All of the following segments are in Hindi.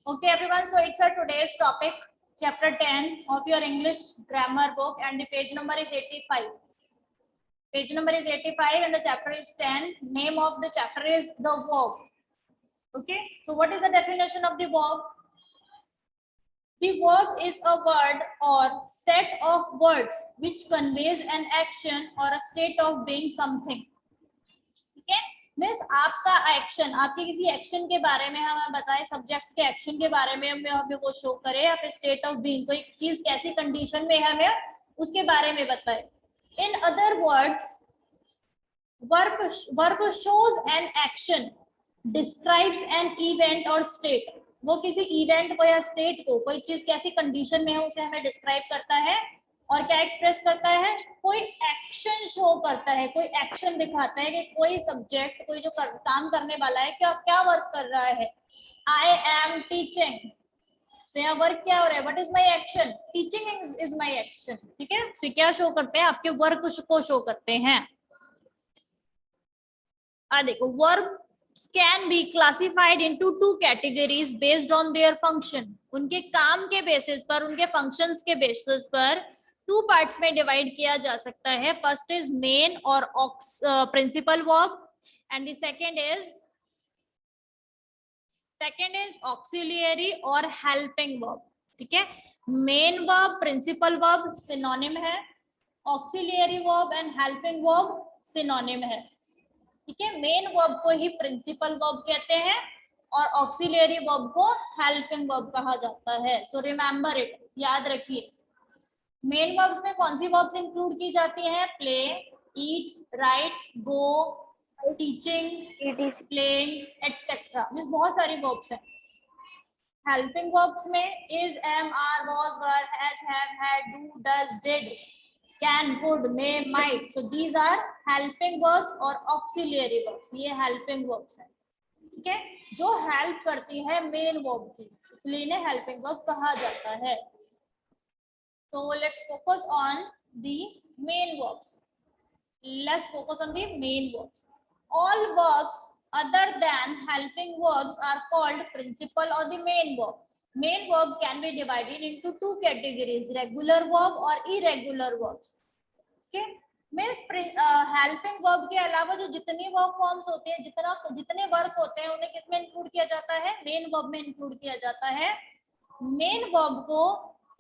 Okay, everyone. So it's our today's topic, chapter 10 of your English grammar book, and the page number is 85. Page number is 85, and the chapter is 10. Name of the chapter is the verb. Okay. So what is the definition of the verb? The verb is a word or set of words which conveys an action or a state of being something. ठीक है, मीन्स आपका एक्शन, आपके किसी एक्शन के बारे में हमें बताए, सब्जेक्ट के एक्शन के बारे में हमें वो शो करे, या फिर स्टेट ऑफ बीइंग, कोई चीज कैसी कंडीशन में हमें उसके बारे में बताए. In other words, verb shows an action, describes an event और स्टेट. वो किसी इवेंट को या स्टेट को, कोई चीज कैसी कंडीशन में है उसे हमें डिस्क्राइब करता है. और क्या एक्सप्रेस करता है? कोई एक्शन शो करता है, कोई एक्शन दिखाता है कि कोई सब्जेक्ट, कोई जो काम करने वाला है, क्या क्या वर्क कर रहा है. आई एम टीचिंग, तो यहाँ वर्क क्या हो रहा है? What is my action? Teaching is my action. ठीक है, तो क्या शो करते हैं? आपके वर्क को शो करते हैं. देखो, verbs can be classified into two categories based on their function. उनके काम के बेसिस पर, उनके फंक्शंस के बेसिस पर टू पार्ट्स में डिवाइड किया जा सकता है. फर्स्ट इज मेन और principal verb, and the second is auxiliary और हेल्पिंग वर्ब. ठीक है, main verb, principal verb synonym है, auxiliary verb and helping verb synonym है. ठीक है, मेन वर्ब को ही प्रिंसिपल वर्ब कहते हैं और ऑक्सिलियरी वर्ब को हेल्पिंग वर्ब कहा जाता है. सो रिमेंबर इट, याद रखिए. मेन वर्ब्स में कौन सी वर्ब्स इंक्लूड की जाती हैं? Play, eat, write, go, teaching, playing, etcetera. Means बहुत सारी वर्ब्स हैं. हेल्पिंग वर्ब्स में is, am, are, was, were, has, have, had, do, does, did, can, could, may, might. So these are helping verbs और auxiliary verbs. ये helping verbs है. ठीक है, जो help करती है main verb की, इसलिए इन्हें helping verb कहा जाता है. So let's focus on the main verbs. Let's focus on the main verbs. All verbs other than helping verbs are called principal or the main verb. Main verb can be divided into two categories, regular verb और irregular verbs. Okay? Means helping verb के अलावा जो जितनी वर्ब फॉर्म्स होते हैं, जितने वर्क होते हैं, उन्हें किसमें इंक्लूड किया जाता है? मेन वर्ब में इंक्लूड किया जाता है. मेन वर्ब को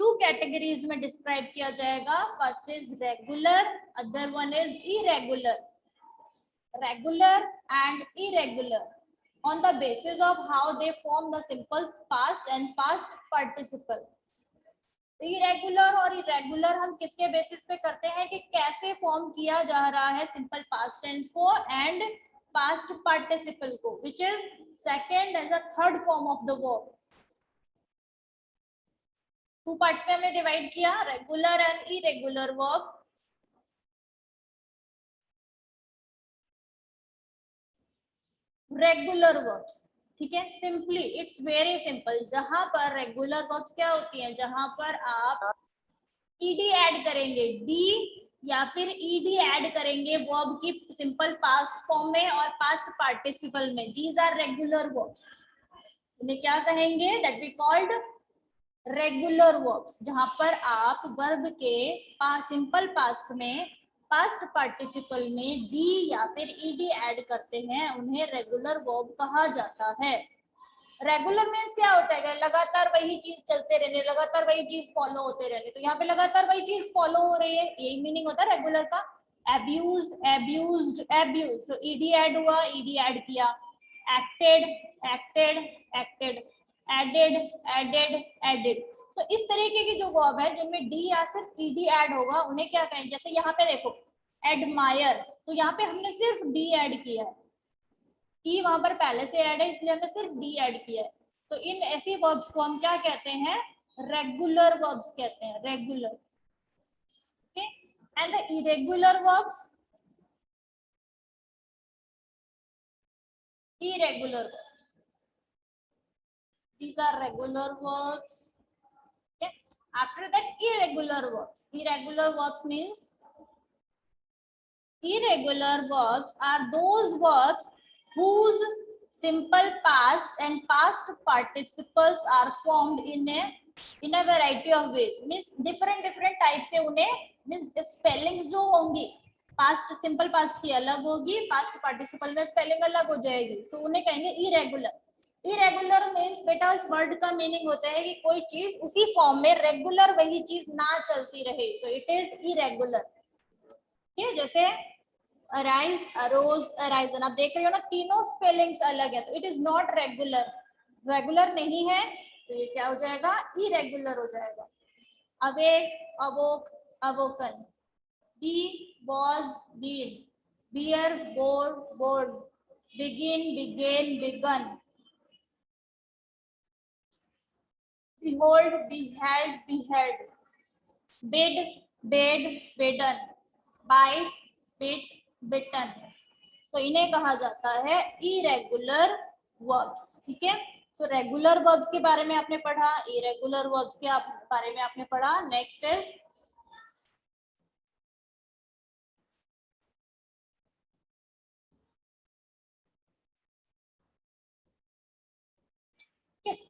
टू कैटेगरीज में डिस्क्राइब किया जाएगा. First is regular, other one is irregular. Regular and irregular on the basis of how they form the simple past and past participle. Irregular और इरेगुलर हम किसके बेसिस पे करते हैं कि कैसे फॉर्म किया जा रहा है सिंपल पास्ट टेंस को एंड पास्ट पार्टिसिपल को, which is second and the third form of the verb. Two part में हमने डिवाइड किया, regular and irregular verb. Regular verbs, ठीक है, सिंपली इट्स वेरी सिंपल. जहां पर रेगुलर वर्ब्स क्या होती हैं? जहां पर आप ईडी ऐड करेंगे, डी या फिर ईडी ऐड करेंगे वर्ब की सिंपल पास्ट फॉर्म में और पास्ट पार्टिसिपल में. These are regular verbs. उन्हें क्या कहेंगे? That we called regular verbs. जहां पर आप वर्ब के सिंपल पास्ट में, पास्ट पार्टिसिपल में डी या फिर ईडी ऐड करते हैं, उन्हें रेगुलर वर्ब कहा जाता है. रेगुलर मीन्स क्या होता है? लगातार वही चीज चलते रहने, लगातार वही चीज फॉलो होते रहने. तो यहाँ पे लगातार वही चीज फॉलो हो रही है, यही मीनिंग होता है रेगुलर का. एब्यूज, एब्यूज्ड, एब्यूज, तो ईडी ऐड हुआ, ईडी ऐड किया. Acted, acted, acted, added, added, added. तो इस तरीके की जो वर्ब है जिनमें डी या सिर्फ ईडी ऐड होगा, उन्हें क्या कहेंगे? जैसे यहाँ पे देखो, एडमायर, तो यहाँ पे हमने सिर्फ डी ऐड किया है. ई वहां पर पहले से ऐड है, इसलिए हमने सिर्फ डी ऐड किया है. तो इन ऐसी वर्ब्स को हम क्या कहते हैं? रेगुलर वर्ब्स कहते हैं. Regular. Okay, and the irregular verbs, irregular verbs. These are regular verbs. Okay. After that, irregular verbs. Irregular verbs means, irregular verbs are those verbs whose simple past and past participles are formed in a variety of ways. Means different type से उन्हें means spellings जो होंगी पास्ट सिंपल पास्ट की अलग होगी, पास्ट पार्टिसिपल में स्पेलिंग अलग हो जाएगी, तो उन्हें कहेंगे इरेगुलर। इरेगुलर मीन्स बेटा इस वर्ड का मीनिंग होता है कि कोई चीज उसी फॉर्म में रेगुलर वही चीज ना चलती रहे, सो इट इज इरेगुलर। ठीक है, जैसे अराइज, अरोज, अराइजन, आप देख रहे हो ना तीनों स्पेलिंग्स अलग है, तो it is not regular, regular नहीं है, तो ये क्या हो जाएगा, इरेगुलर हो जाएगा। Awake, awoke, awoken, be, was, been, bear, bore, bored, begin, began, begun, behold, beheld, beheld, bid, bid, bidden, bite, bit, bitten। सो इन्हें कहा जाता है इरेगुलर वर्ब्स। ठीक है, सो रेगुलर वर्ब्स के बारे में आपने पढ़ा, इरेगुलर वर्ब्स के बारे में आपने पढ़ा। Next is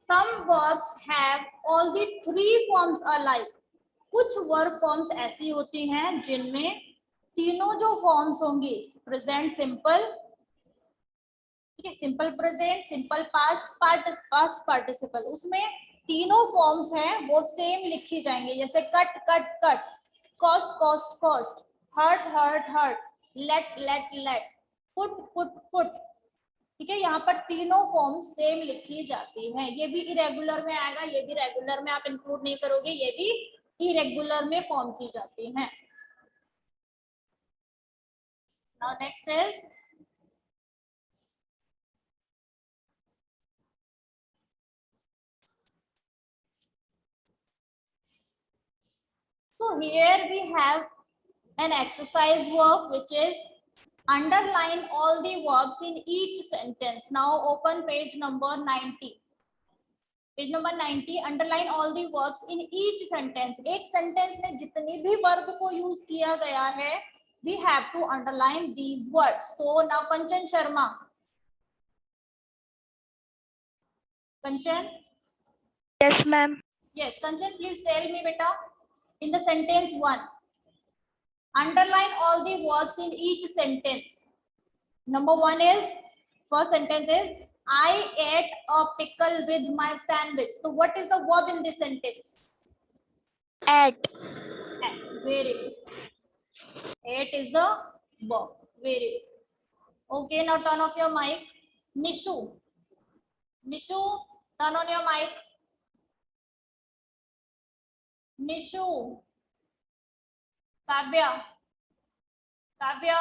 some verbs have all the three forms alike। कुछ वर्ब फॉर्म्स ऐसी होती हैं जिनमें तीनों जो फॉर्म्स होंगी, प्रेजेंट सिंपल, ठीक है, simple present, simple past, past participle, उसमें तीनों फॉर्म्स हैं वो सेम लिखी जाएंगे। जैसे cut cut cut, cost cost cost, hurt hurt hurt, let let let, put put put. ठीक है, यहाँ पर तीनों फॉर्म सेम लिखी जाती हैं। ये भी इरेगुलर में आएगा, ये भी रेगुलर में आप इंक्लूड नहीं करोगे, ये भी इरेगुलर में फॉर्म की जाती हैं। Now next is so here we have an exercise work which is underline all the verbs in each sentence। now open page number 90, page number 90, underline all the verbs in each sentence. एक सेंटेंस में जितनी भी वर्ब को यूज किया गया है, we have to underline these words. So now Kanchan Sharma, Kanchan, Yes, ma'am. yes Kanchan, please tell me बेटा, in the sentence 1 underline all the verbs in each sentence. Number 1 is, first sentence is I ate a pickle with my sandwich. So what is the verb in this sentence? At. At. Very good. Ate is the verb. Very good. Okay, now turn off your mic. Nishu. Nishu, turn on your mic. Nishu. Kavya. Kavya.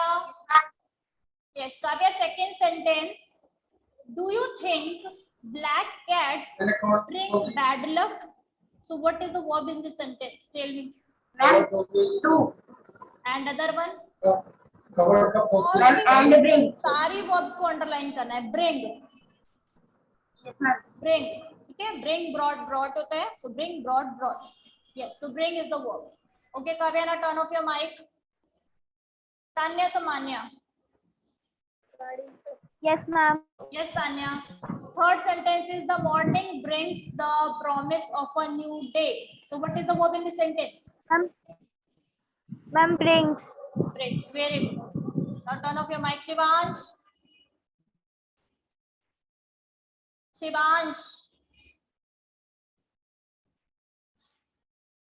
Yes, Kavya, second sentence. Do you think black cats bring bad luck? So what is the verb in this sentence? Tell me. To. And other one? And bring. सारी verbs को underline करना है। Bring. Yes, ma'am. Bring. ठीक है, bring, brought, brought होता है, so bring, brought, brought. Yes, so bring is the verb. Okay, Kavya, now turn off your mic. Tanya, Samanya. Yes, ma'am. Yes, Tanya. Third sentence is the morning brings the promise of a new day. So what is the verb in this sentence? Ma'am, brings. Brings. Very good. Now turn off your mic, Shivansh. Shivansh.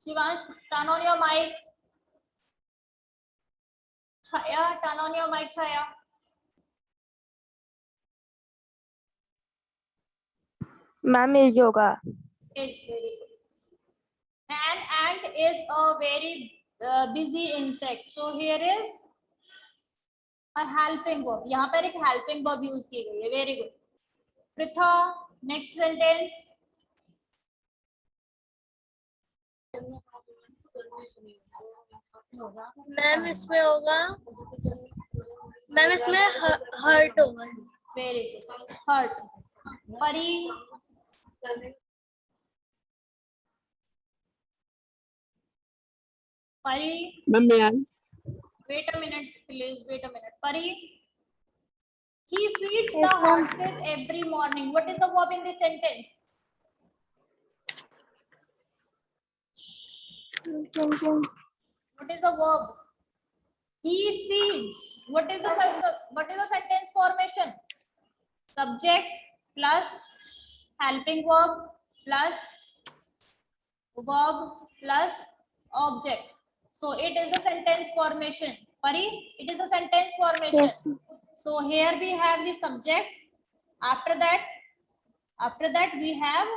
Shivansh, turn on your mic. Chaya, turn on your mic, Chaya. Ma'am, is yoga. Is very good. An ant is a very busy insect. So here is a helping verb. यहाँ पर एक helping verb use की गई है. Very good. Pritha, next sentence. Ma'am इसमें होगा, मैम इसमें हर्ट होगा। Very good. Hurt. Pari. Pari. Ma'am, may I? Wait a minute, please. Wait a minute. Pari. He feeds the Yes, ma'am. horses every morning. What is the verb in this sentence? What is the verb? He feeds. What is the sentence formation? Subject plus helping verb plus verb plus object. So it is the sentence formation. Pari, it is the sentence formation. Yes. So here we have the subject. After that we have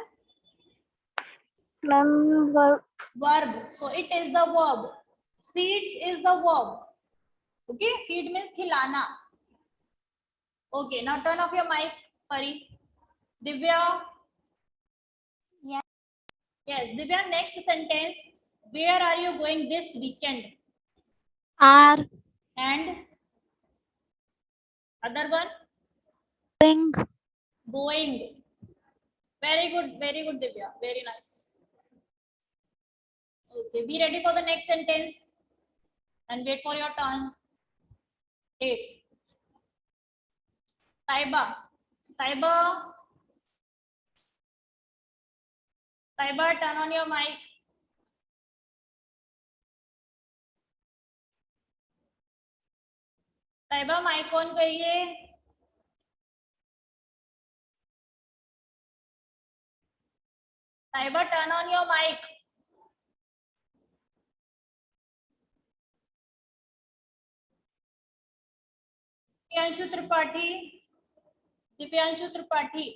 Ma'am, verb. So it is the verb. Feeds is the verb. Okay, feed means khilana. Okay, now turn off your mic, Pari. Divya. Yes. Yes, Divya, next sentence. Where are you going this weekend? Are And other one? going. Going. Very good, Divya. Very nice. Okay, be ready for the next sentence and wait for your turn. 8. Taiba. Taiba, turn on your mic. Taiba, mic on करिए. Taiba, turn on your mic. Divyanshu Tripathi. Divyanshu Tripathi.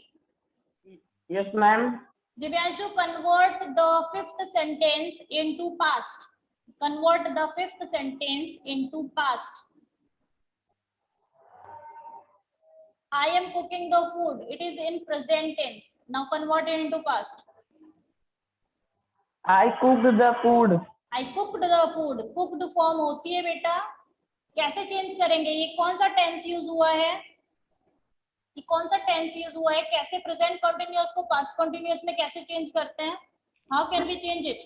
Yes, ma'am. Divyanshu, convert the fifth sentence into past. Convert the fifth sentence into past. I am cooking the food. It is in present tense. Now convert it into past. I cooked the food. I cooked the food. Cooked form होती है बेटा. कैसे चेंज करेंगे? ये कौन सा टेंस यूज हुआ है? ये कौन सा टेंस यूज हुआ है? कैसे प्रेजेंट कंटिन्यूअस को पास्ट कंटिन्यूअस में कैसे चेंज करते हैं? How can we change it?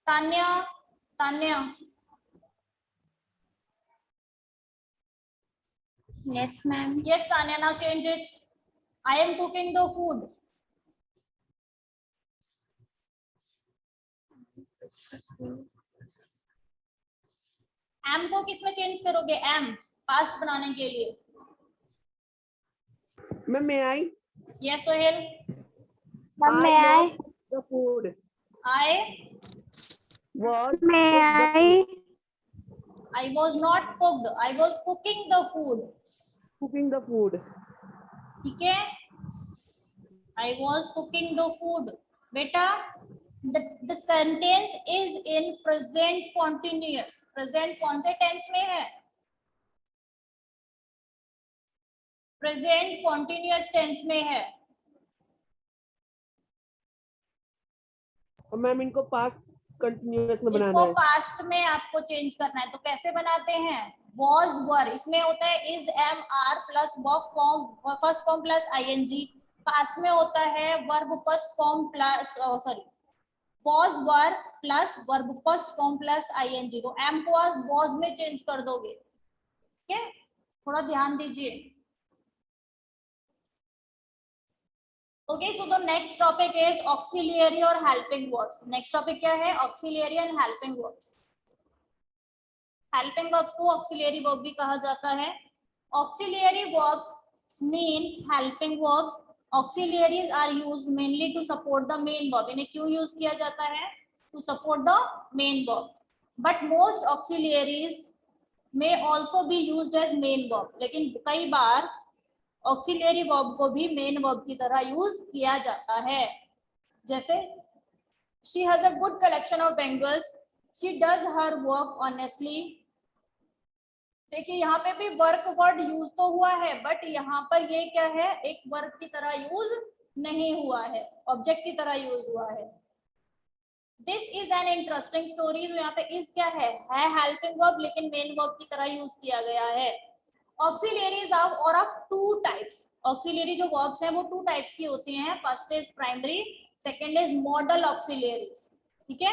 Tanya, Tanya. Yes, ma'am. Yes, Tanya, now change it. I am cooking the food. Am को किसमें चेंज करोगे? Am पास्ट बनाने के लिए. Ma'am, may I? Yes, Sohail. Ma'am, may I? The food. I May I? was not cooked. I was cooking the food. Cooking the food. ठीक है? I was cooking the food. बेटा, the sentence is in present continuous. Present कौन से tense में है? Present continuous tense में है. और मैम इनको पास्ट कंटिन्यूअस में बनाना इसको है. पास्ट में आपको चेंज करना है. तो कैसे बनाते हैं? was were. इसमें होता है is am are plus verb form first form plus ing. Past में होता है verb first form plus was were plus verb first form plus ing. तो am को was में चेंज कर दोगे. ठीक है, थोड़ा ध्यान दीजिए. Okay, so the next topic is auxiliary और helping verbs. Next topic क्या है? Auxiliary and helping verbs. Helping verbs को auxiliary verb भी कहा जाता है. Auxiliary verbs mean helping verbs. Auxiliaries are used mainly to support the main verb. इन्हें क्यों यूज किया जाता है? To support the main verb. But most auxiliaries may also be used as main verb. लेकिन कई बार ऑक्सिलियरी वर्ब को भी मेन वर्ब की तरह यूज किया जाता है. जैसे she has a good collection of bangles. She does her work honestly. देखिए यहाँ पे भी वर्क वर्ड यूज तो हुआ है, बट यहाँ पर ये क्या है? एक वर्ब की तरह यूज नहीं हुआ है, ऑब्जेक्ट की तरह यूज हुआ है. This is an interesting story. तो यहाँ पे इज क्या है हेल्पिंग वर्ब, लेकिन मेन वर्ब की तरह यूज किया गया है. ऑक्सिलियरीज और ऑफ टू टाइप्स. ऑक्सिलियरी जो वर्ब्स हैं वो टू टाइप्स की होती हैं. First is primary, second is model auxiliaries. ठीक है,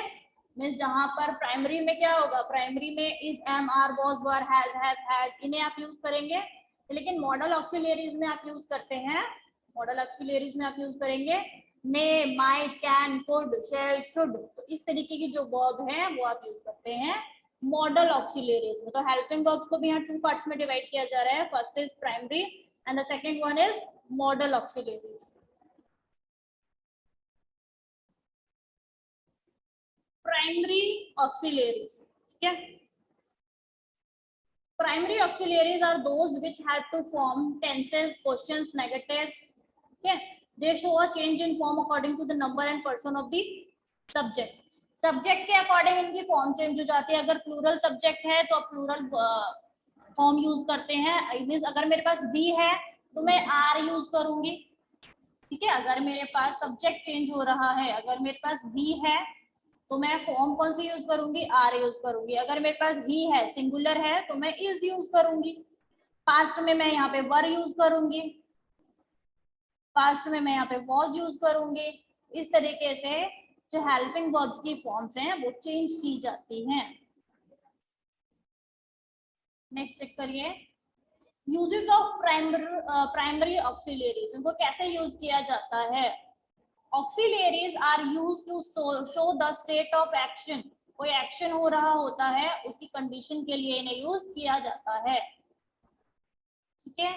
मीन्स जहां पर प्राइमरी में क्या होगा, प्राइमरी में is, am, are, was, were, has, have, had, इन्हें आप यूज करेंगे। लेकिन मॉडल ऑक्सिलरीज में आप यूज करते हैं, मॉडल ऑक्सिलरीज में आप यूज करेंगे may, might, can, could, shall, should. तो इस तरीके की जो वर्ब है वो आप यूज करते हैं मॉडल ऑक्सिलरीज में। तो हेल्पिंग वर्ब्स को भी यहाँ 2 पार्ट्स में डिवाइड किया जा रहा है। First is primary and the second one is modal auxiliaries. Primary auxiliaries, ठीक है। Primary auxiliaries are those which have to form tenses, questions, negatives, ठीक है। They show a change in form according to the number and person of the subject. Subject के अकॉर्डिंग इनकी फॉर्म चेंज हो जाती है। अगर प्लूरल सब्जेक्ट है तो प्लूरल फॉर्म यूज करते हैं। मींस अगर मेरे पास बी है तो मैं आर यूज करूंगी, ठीक है। अगर मेरे पास सब्जेक्ट चेंज हो रहा है, अगर मेरे पास बी है तो मैं फॉर्म कौन सी यूज करूंगी, आर यूज करूंगी। अगर मेरे पास ही है, सिंगुलर है, तो मैं इज यूज करूंगी। पास्ट में मैं यहाँ पे वर यूज करूंगी, पास्ट में मैं यहाँ पे वॉज यूज करूंगी। इस तरीके से जो हेल्पिंग वर्ब्स की फॉर्म्स हैं वो चेंज की जाती हैं। नेक्स्ट चेक करिए, यूजेस ऑफ प्राइमरी ऑक्सिलरीज, इनको कैसे यूज किया जाता है। Auxiliaries are used to show the state of action. कोई एक्शन हो रहा होता है, उसकी कंडीशन के लिए इन्हें यूज किया जाता है, ठीक है।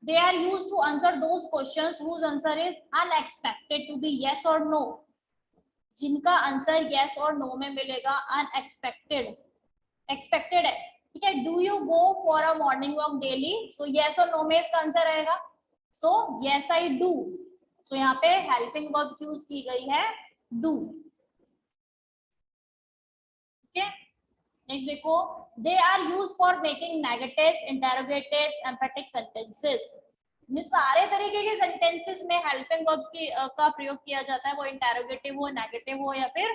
They are used to answer those questions whose answer is unexpected to be yes और नो। जिनका आंसर यस और नो में मिलेगा, अनएक्सपेक्टेड, एक्सपेक्टेड है, ठीक है। Do you go for a morning walk daily, so yes और नो में इसका आंसर आएगा, सो यस आई डू। सो यहाँ पे हेल्पिंग वर्ब यूज की गई है डू, ठीक है। नेक्स्ट देखो, they are use for making negatives, interrogatives, emphatic sentences. सारे तरीके के सेंटेंसेस में हेल्पिंग वर्ब्स की का प्रयोग किया जाता है, वो इंटरोगेटिव हो, नेगेटिव हो या फिर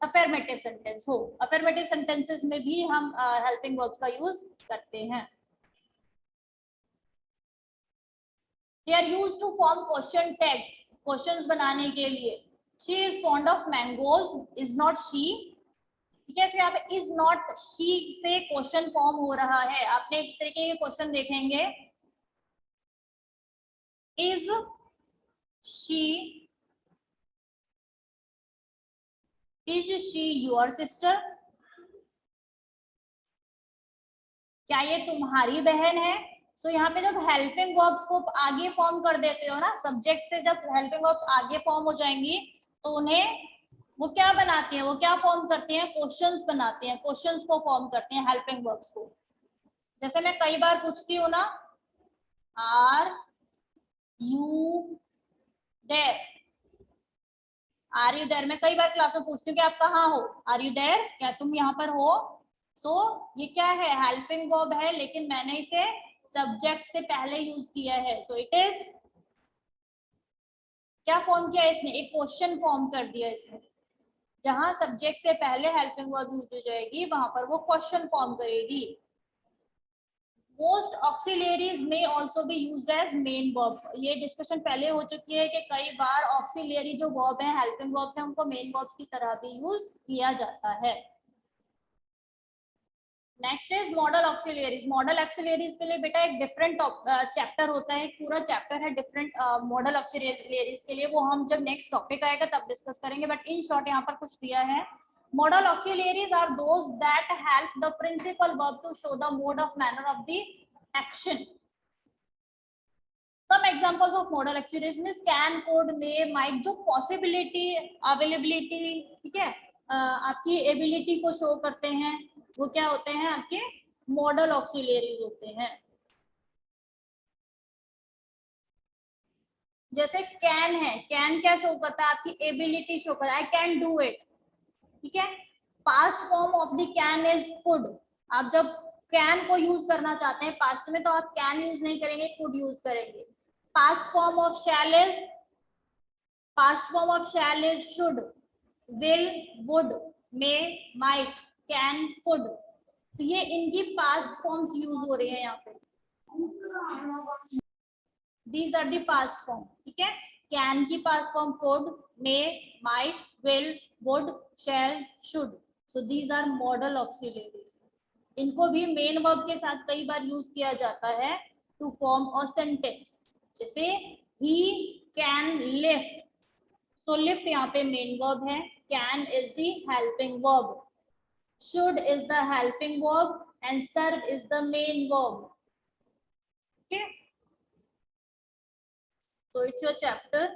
अफर्मेटिव सेंटेंस हो। अफर्मेटिव सेंटेंसेस में भी हम हेल्पिंग वर्ब्स का यूज करते हैं। They are used to form question tags, questions बनाने के लिए। She is fond of mangoes, is not she, ठीक है। यहाँ पे is not she से क्वेश्चन फॉर्म हो रहा है। आपने एक तरीके के क्वेश्चन देखेंगे, is she your sister, क्या ये तुम्हारी बहन है। सो यहाँ पे जब हेल्पिंग वर्ब्स को आगे फॉर्म कर देते हो ना, सब्जेक्ट से जब हेल्पिंग वर्ब्स आगे फॉर्म हो जाएंगी तो उन्हें वो क्या बनाती हैं, वो क्या फॉर्म करती हैं, क्वेश्चंस बनाती हैं, क्वेश्चंस को फॉर्म करती हैं हेल्पिंग वर्ब्स को। जैसे मैं कई बार पूछती हूँ ना, are you there, are you there, मैं कई बार क्लास में पूछती हूँ कि आप कहाँ हो, आर यू देयर, क्या तुम यहाँ पर हो। सो ये क्या है, हेल्पिंग वर्ब है, लेकिन मैंने इसे सब्जेक्ट से पहले यूज किया है। सो इट इज, क्या फॉर्म किया इसने, एक क्वेश्चन फॉर्म कर दिया इसने। जहां सब्जेक्ट से पहले हेल्पिंग वर्ब यूज हो जाएगी वहां पर वो क्वेश्चन फॉर्म करेगी। Most auxiliaries may also be used as main verb. ये डिस्कशन पहले हो चुकी है कि कई बार ऑक्सिलरी जो वर्ब है, हेल्पिंग वर्ब्स है, उनको मेन वर्ब्स की तरह भी यूज किया जाता है। Next is modal auxiliaries. Model auxiliaries के लिए बेटा एक डिफरेंट चैप्टर होता है, एक पूरा चैप्टर है डिफरेंट मॉडल ऑक्सिलरीज के लिए। वो हम जब नेक्स्ट टॉपिक आएगा तब डिस्कस करेंगे, बट इन शॉर्ट यहाँ पर कुछ दिया है। Modal auxiliaries are those that help the principal verb to show the mode of manner of the action. Some examples of modal auxiliaries means can, could, may, might, जो possibility, availability, ठीक है, आपकी एबिलिटी को शो करते हैं, वो क्या होते हैं, आपके मॉडल ऑक्सिलरीज होते हैं। जैसे कैन है, कैन क्या शो करता है, आपकी एबिलिटी शो करता है, आई कैन डू इट, ठीक है। Past form of the can is could. आप जब कैन को यूज करना चाहते हैं पास्ट में तो आप कैन यूज नहीं करेंगे, कुड यूज करेंगे। Past form of shall is, past form of shall is should, will, would, may, might, can, could. तो ये इनकी पास्ट फॉर्म्स यूज हो रही है यहाँ पे। These are the past form, ठीक है। कैन की past form could, may, might, will, would, shall, should. So these are modal auxiliaries. इनको भी मेन वर्ब के साथ कई बार यूज किया जाता है टू फॉर्म अ सेंटेंस. जैसे he can lift. So lift यहाँ पे मेन वर्ब है. Can is the helping verb. Should is the helping verb and serve is the main verb. Okay. So it's your chapter